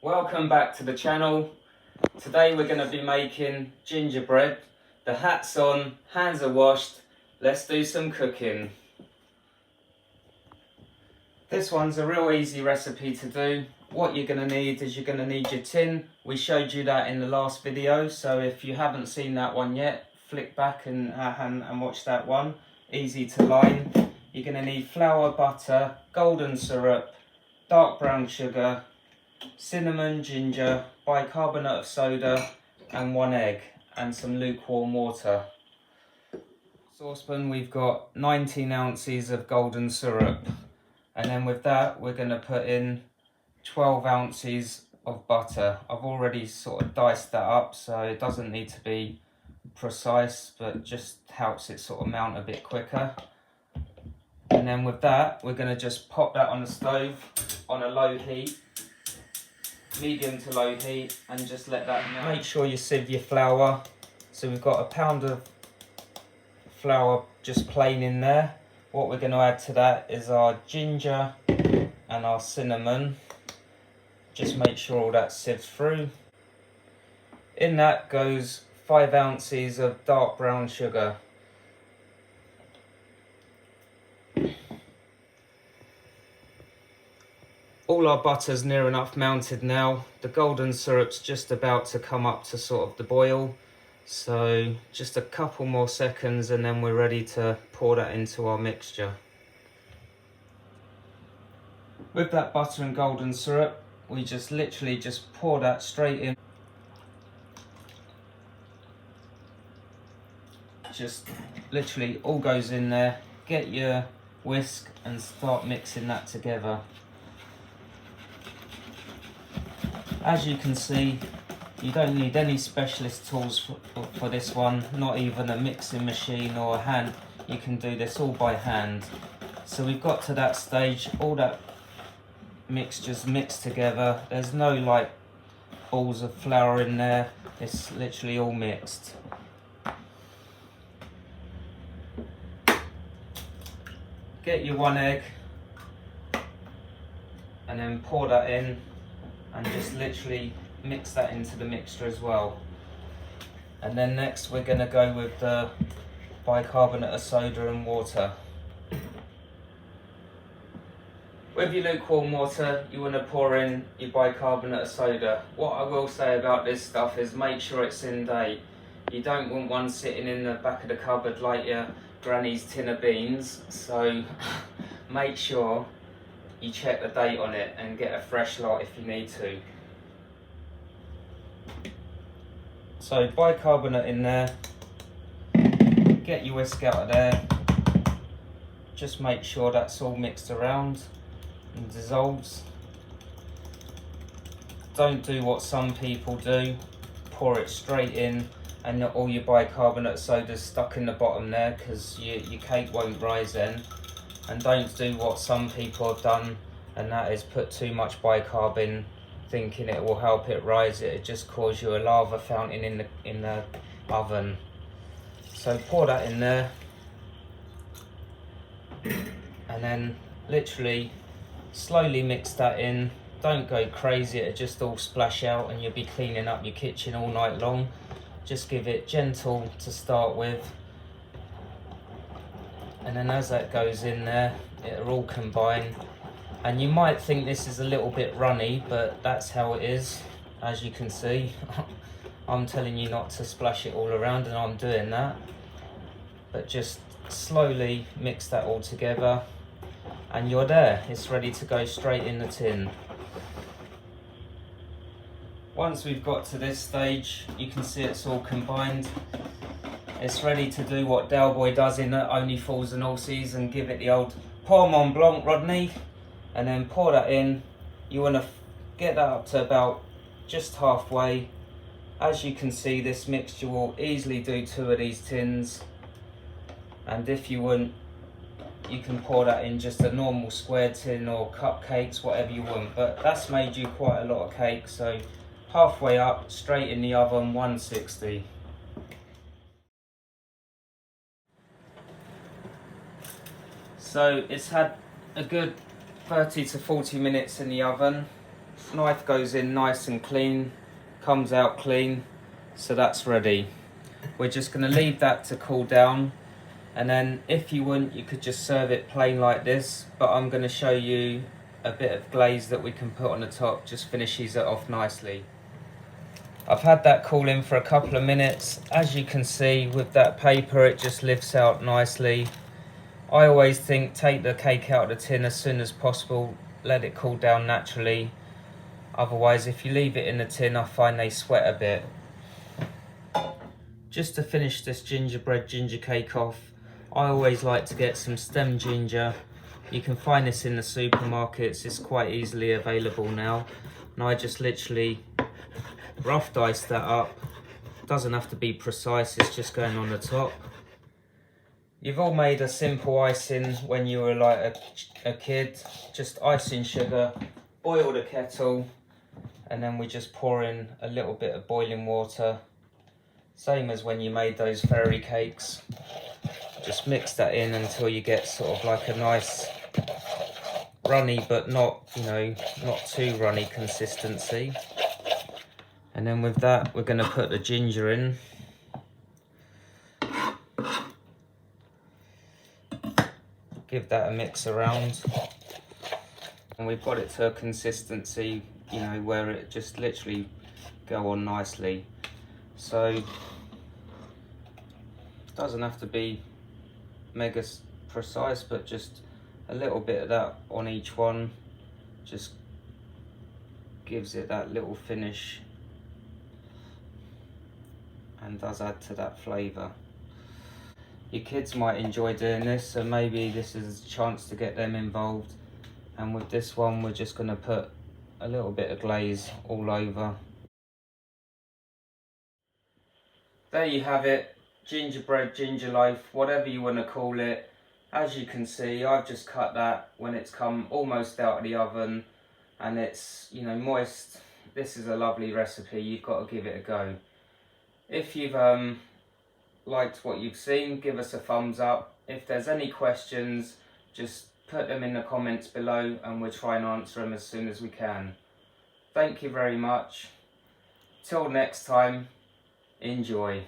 Welcome back to the channel. Today we're going to be making gingerbread. The hat's on, hands are washed. Let's do some cooking. This one's a real easy recipe to do. What you're going to need is you're going to need your tin. We showed you that in the last video, so if you haven't seen that one yet, flick back and watch that one. Easy to line. You're going to need flour, butter, golden syrup, dark brown sugar, cinnamon, ginger, bicarbonate of soda and 1 egg and some lukewarm water. Saucepan, we've got 19 ounces of golden syrup, and then with that we're going to put in 12 ounces of butter. I've already sort of diced that up, so it doesn't need to be precise, but just helps it sort of mount a bit quicker. And then with that we're going to just pop that on the stove on a low heat, medium to low heat, and just let that melt. Make sure you sieve your flour. So we've got a pound of flour just plain in there. What we're going to add to that is our ginger and our cinnamon. Just make sure all that sieves through. In that goes 5 ounces of dark brown sugar. All our butter's near enough melted now. The golden syrup's just about to come up to sort of the boil. So just a couple more seconds and then we're ready to pour that into our mixture. With that butter and golden syrup, we just literally just pour that straight in. Just literally all goes in there. Get your whisk and start mixing that together. As you can see, you don't need any specialist tools for this one, not even a mixing machine or a hand. You can do this all by hand. So we've got to that stage, all that mixture's mixed together. There's no like balls of flour in there, it's literally all mixed. Get your 1 egg and then pour that in. And just literally mix that into the mixture as well. And then next we're going to go with the bicarbonate of soda and water. With your lukewarm water, you want to pour in your bicarbonate of soda. What I will say about this stuff is make sure it's in date. You don't want one sitting in the back of the cupboard like your granny's tin of beans. So make sure you check the date on it and get a fresh lot if you need to. So bicarbonate in there, get your whisk out of there, just make sure that's all mixed around and dissolves. Don't do what some people do, pour it straight in and all your bicarbonate soda's stuck in the bottom there, because your cake won't rise then. And don't do what some people have done, and that is put too much bicarb in thinking it will help it rise. It just cause you a lava fountain in the oven. So pour that in there and then literally slowly mix that in. Don't go crazy, it'll just all splash out and you'll be cleaning up your kitchen all night long. Just give it gentle to start with, and then as that goes in there, it'll all combine. And you might think this is a little bit runny, but that's how it is, as you can see. I'm telling you not to splash it all around, and I'm doing that. But just slowly mix that all together, and you're there. It's ready to go straight in the tin. Once we've got to this stage, you can see it's all combined. It's ready to do what Del Boy does in Only Fools and All Season, give it the old Pour Mont Blanc, Rodney. And then pour that in. You want to get that up to about just halfway. As you can see, this mixture will easily do 2 of these tins. And if you want, you can pour that in just a normal square tin or cupcakes, whatever you want. But that's made you quite a lot of cake, so halfway up, straight in the oven, 160. So it's had a good 30 to 40 minutes in the oven. Knife goes in nice and clean, comes out clean, so that's ready. We're just going to leave that to cool down, and then if you want, you could just serve it plain like this, but I'm going to show you a bit of glaze that we can put on the top, just finishes it off nicely. I've had that cool in for a couple of minutes. As you can see with that paper, it just lifts out nicely. I always think take the cake out of the tin as soon as possible, let it cool down naturally. Otherwise, if you leave it in the tin, I find they sweat a bit. Just to finish this gingerbread ginger cake off, I always like to get some stem ginger. You can find this in the supermarkets, it's quite easily available now. And I just literally rough dice that up. Doesn't have to be precise, it's just going on the top. You've all made a simple icing when you were like a kid. Just icing sugar, boil the kettle, and then we just pour in a little bit of boiling water. Same as when you made those fairy cakes. Just mix that in until you get sort of like a nice runny, but not, you know, not too runny consistency. And then with that, we're going to put the ginger in. Give that a mix around. And we've got it to a consistency, you know, where it just literally go on nicely. So it doesn't have to be mega precise, but just a little bit of that on each one just gives it that little finish and does add to that flavour. Your kids might enjoy doing this, so maybe this is a chance to get them involved. And with this one, we're just going to put a little bit of glaze all over. There you have it, gingerbread, ginger loaf, whatever you want to call it. As you can see, I've just cut that when it's come almost out of the oven and it's, you know, moist. This is a lovely recipe, you've got to give it a go. If you've liked what you've seen, give us a thumbs up. If there's any questions, just put them in the comments below and we'll try and answer them as soon as we can. Thank you very much. Till next time, enjoy.